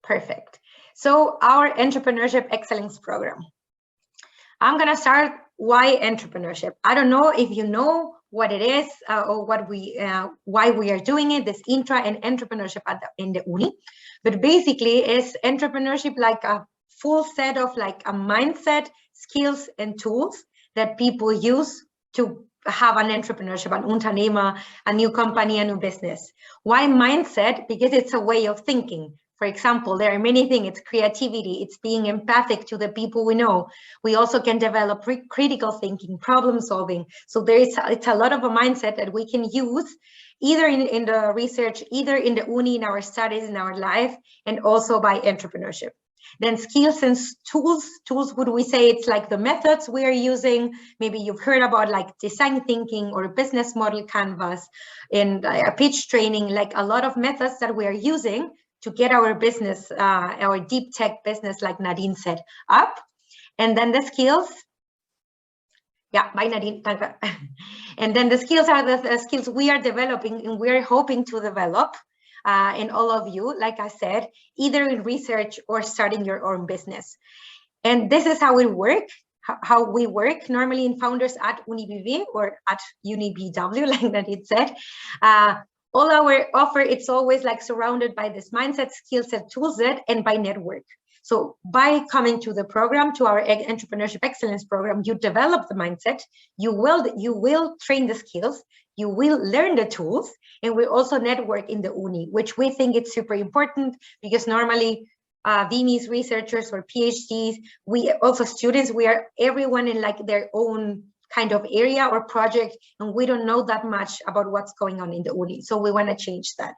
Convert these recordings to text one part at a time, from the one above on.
Perfect. So our Entrepreneurship Excellence Program. I'm going to start why entrepreneurship. I don't know if you know what it is or why we are doing it, this intra and entrepreneurship in the uni. But basically is entrepreneurship like a full set of like a mindset, skills and tools that people use to have an entrepreneurship, an Unternehmer, a new company, a new business. Why mindset? Because it's a way of thinking. For example, there are many things. It's creativity. It's being empathic to the people we know. We also can develop critical thinking, problem solving. So it's a lot of a mindset that we can use either in the research, either in the uni, in our studies, in our life, and also by entrepreneurship. Then skills and tools, would we say it's like the methods we are using. Maybe you've heard about like design thinking or business model canvas and a pitch training, like a lot of methods that we are using to get our business, our deep tech business, like Nadine said, up. And then the skills. Yeah, bye Nadine. And then the skills are the skills we are developing and we're hoping to develop in all of you, like I said, either in research or starting your own business. And this is how we work normally in founders at unibw or at unibw, like Nadine said. All our offer, it's always like surrounded by this mindset, skill set, tool set, and by network. So by coming to the program, to our Entrepreneurship Excellence Program, you develop the mindset, you will train the skills, you will learn the tools, and we also network in the uni, which we think it's super important because normally VMEs, researchers or PhDs, we also students, we are everyone in like their own kind of area or project, and we don't know that much about what's going on in the uni. So we want to change that.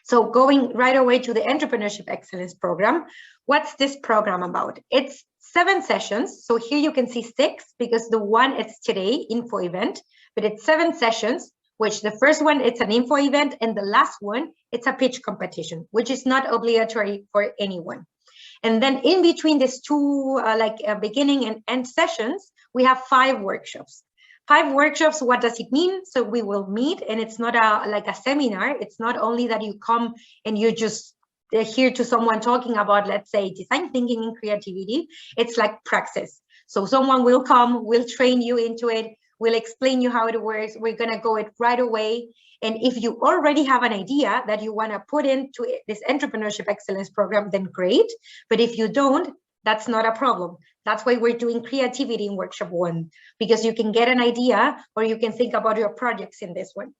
So going right away to the Entrepreneurship Excellence Program, what's this program about? It's 7 sessions. So here you can see 6 because the one it's today, info event, but it's 7 sessions, which the first one, it's an info event, and the last one, it's a pitch competition, which is not obligatory for anyone. And then in between these two beginning and end sessions, we have 5 workshops. 5 workshops, what does it mean? So we will meet, and it's not like a seminar. It's not only that you come and you just hear to someone talking about, let's say, design thinking and creativity. It's like praxis. So someone will come, will train you into it, will explain you how it works. We're gonna go it right away. And if you already have an idea that you wanna put into this Entrepreneurship Excellence Program, then great. But if you don't, that's not a problem. That's why we're doing creativity in workshop 1, because you can get an idea or you can think about your projects in this one.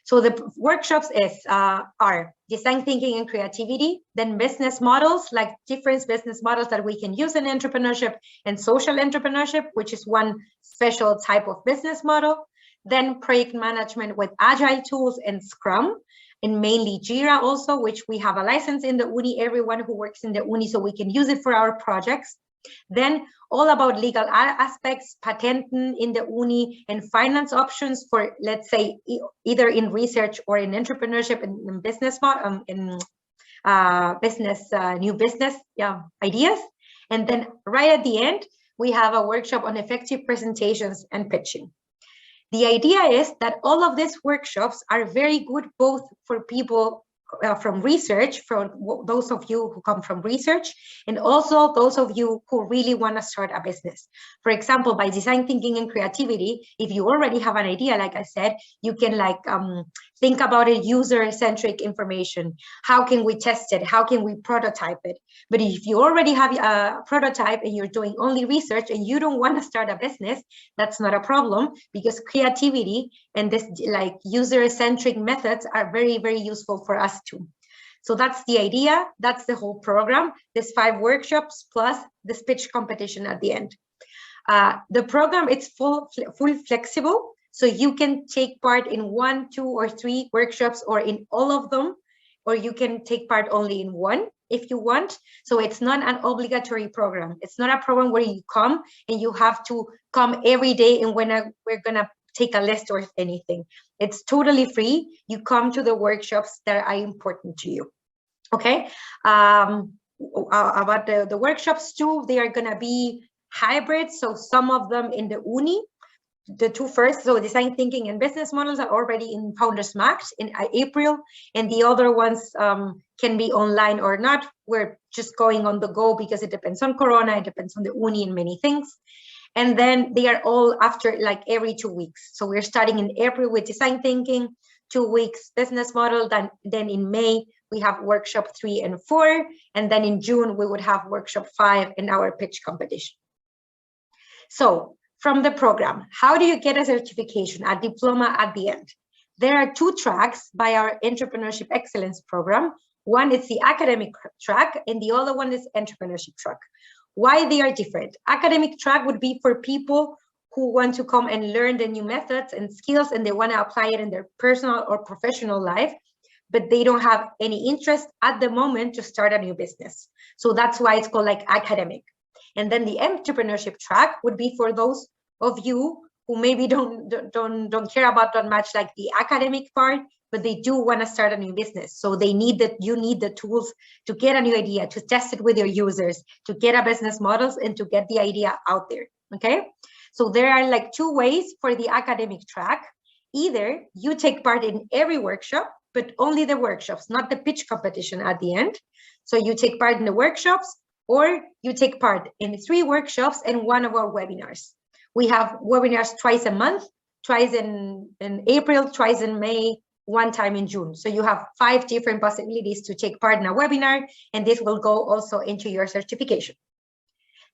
So the workshops are design thinking and creativity, then business models, like different business models that we can use in entrepreneurship, and social entrepreneurship, which is one special type of business model. Then project management with agile tools and Scrum, and mainly Jira also, which we have a license in the uni, everyone who works in the uni, so we can use it for our projects. Then all about legal aspects, patenting in the uni, and finance options for, let's say, either in research or in entrepreneurship and in business model, new business ideas. And then right at the end, we have a workshop on effective presentations and pitching. The idea is that all of these workshops are very good both for people from research, for those of you who come from research, and also those of you who really want to start a business. For example, by design thinking and creativity, if you already have an idea, like I said, you can think about it, user-centric information. How can we test it? How can we prototype it? But if you already have a prototype and you're doing only research and you don't want to start a business, that's not a problem, because creativity and this user-centric methods are very, very useful for us too. So that's the idea. That's the whole program. There's 5 workshops plus the pitch competition at the end. The program, it's full flexible. So you can take part in 1, 2, or 3 workshops, or in all of them, or you can take part only in 1 if you want. So it's not an obligatory program. It's not a program where you come and you have to come every day and we're gonna take a list or anything. It's totally free. You come to the workshops that are important to you. Okay. About the workshops too, they are gonna be hybrid. So some of them in the uni, the two first, so design thinking and business models, are already in Founders Max in April, and the other ones can be online or not. We're just going on the go because it depends on Corona, it depends on the uni and many things. And then they are all after like every 2 weeks. So we're starting in April with design thinking, 2 weeks business model. Then in May, we have workshop 3 and 4. And then in June, we would have workshop 5 and our pitch competition. So from the program, how do you get a certification, a diploma at the end? There are 2 tracks by our Entrepreneurship Excellence Program. One is the academic track and the other one is entrepreneurship track. Why they are different? Academic track would be for people who want to come and learn the new methods and skills and they want to apply it in their personal or professional life, but they don't have any interest at the moment to start a new business. So that's why it's called like academic. And then the entrepreneurship track would be for those of you who maybe don't care about that much like the academic part, but they do want to start a new business. So they need that, you need the tools to get a new idea, to test it with your users, to get a business models and to get the idea out there. Okay. So there are like 2 ways for the academic track. Either you take part in every workshop, but only the workshops, not the pitch competition at the end. So you take part in the workshops, or you take part in 3 workshops and 1 of our webinars. We have webinars twice a month, twice in April, twice in May, 1 time in June. So you have 5 different possibilities to take part in a webinar, and this will go also into your certification.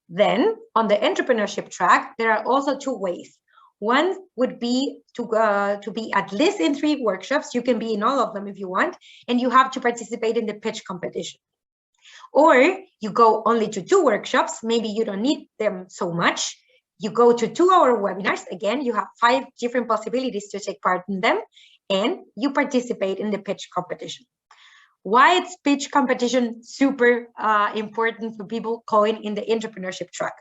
Then on the entrepreneurship track, there are also 2 ways. One would be to be at least in 3 workshops. You can be in all of them if you want, and you have to participate in the pitch competition. Or you go only to 2 workshops, maybe you don't need them so much. You go to 2-hour webinars. Again, you have 5 different possibilities to take part in them, and you participate in the pitch competition. Why is pitch competition super important for people going in the entrepreneurship track?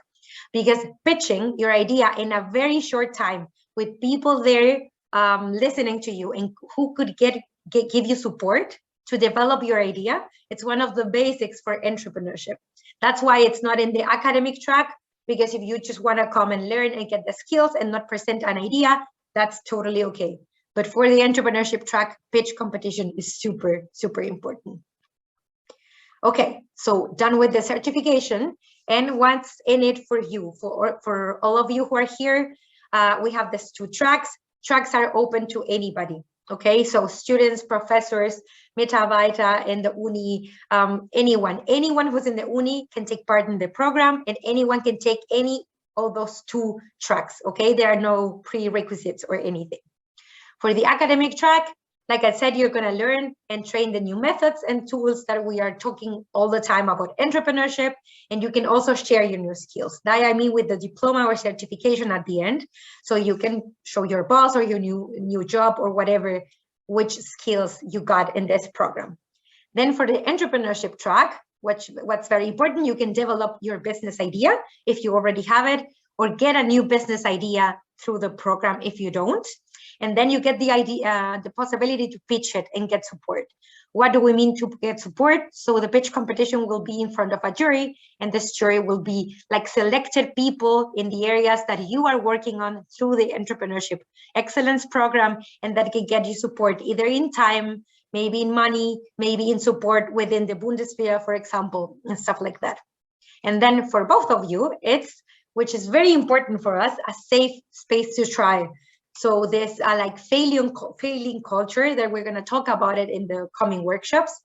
Because pitching your idea in a very short time with people there listening to you and who could give you support to develop your idea, it's one of the basics for entrepreneurship. That's why it's not in the academic track, because if you just want to come and learn and get the skills and not present an idea, that's totally okay. But for the entrepreneurship track, pitch competition is super, super important. Okay, so done with the certification. And what's in it for you? For all of you who are here, we have these 2 tracks. Tracks are open to anybody. Okay, so students, professors, Mitarbeiter in the uni, anyone who's in the uni can take part in the program, and anyone can take any of those 2 tracks. Okay, there are no prerequisites or anything. For the academic track, like I said, you're going to learn and train the new methods and tools that we are talking all the time about entrepreneurship, and you can also share your new skills. That I mean with the diploma or certification at the end, so you can show your boss or your new job or whatever, which skills you got in this program. Then for the entrepreneurship track, what's very important, you can develop your business idea if you already have it, or get a new business idea through the program if you don't. And then you get the idea, the possibility to pitch it and get support. What do we mean to get support? So the pitch competition will be in front of a jury, and this jury will be like selected people in the areas that you are working on through the Entrepreneurship Excellence Program, and that can get you support either in time, maybe in money, maybe in support within the Bundeswehr, for example, and stuff like that. And then for both of you, which is very important for us, a safe space to try. So this like failing culture that we're going to talk about it in the upcoming workshops.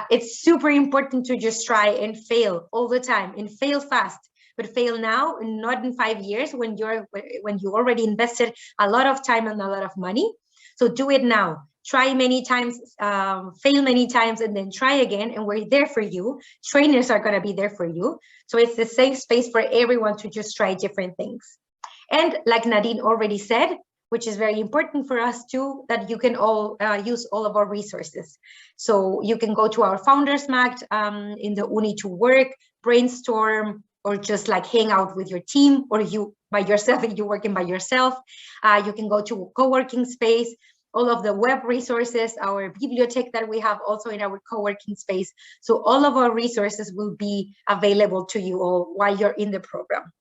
It's super important to just try and fail all the time and fail fast, but fail now and not in 5 years when you already invested a lot of time and a lot of money. So do it now. Try many times, fail many times, and then try again. And we're there for you. Trainers are going to be there for you. So it's the safe space for everyone to just try different things. And like Nadine already said, which is very important for us too, that you can all use all of our resources. So you can go to our Founders Mac in the Uni to work, brainstorm, or just like hang out with your team, or you by yourself if you're working by yourself. You can go to co-working space, all of the web resources, our bibliothèque that we have also in our co-working space. So all of our resources will be available to you all while you're in the program.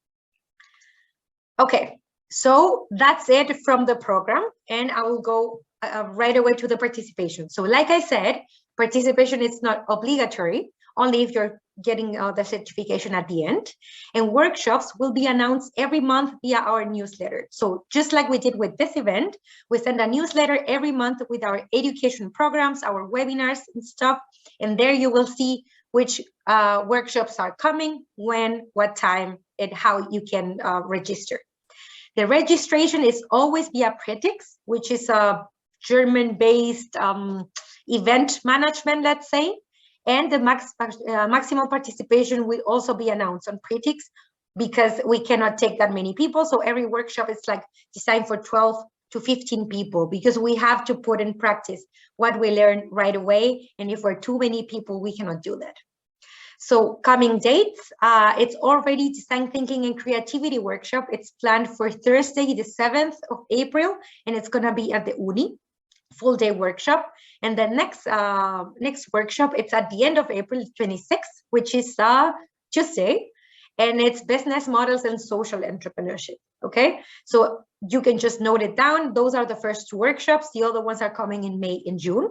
Okay, So that's it from the program, and I will go right away to the participation. So like I said, participation is not obligatory, only if you're getting the certification at the end. And workshops will be announced every month via our newsletter. So just like we did with this event, we send a newsletter every month with our education programs, our webinars and stuff. And there you will see which workshops are coming, when, what time, and how you can register. The registration is always via Pretix, which is a German-based event management, let's say. And the maximum participation will also be announced on Pretix, because we cannot take that many people. So every workshop is like designed for 12 to 15 people, because we have to put in practice what we learn right away. And if we're too many people, we cannot do that. So coming dates, it's already design thinking and creativity workshop. It's planned for Thursday, the 7th of April, and it's gonna be at the Uni, full day workshop. And the next workshop, it's at the end of April 26th, which is Tuesday, and it's business models and social entrepreneurship. Okay, so you can just note it down. Those are the first two workshops. The other ones are coming in May and June.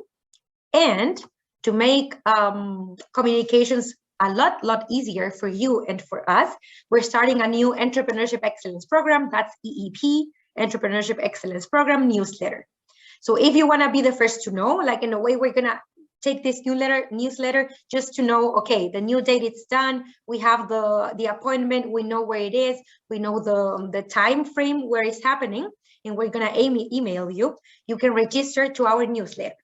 And to make communications a lot easier for you and for us, we're starting a new Entrepreneurship Excellence Program. That's EEP, Entrepreneurship Excellence Program newsletter. So if you want to be the first to know, like in a way, we're going to take this newsletter just to know, okay, the new date it's done. We have the appointment. We know where it is. We know the time frame where it's happening, and we're going to email you. You can register to our newsletter.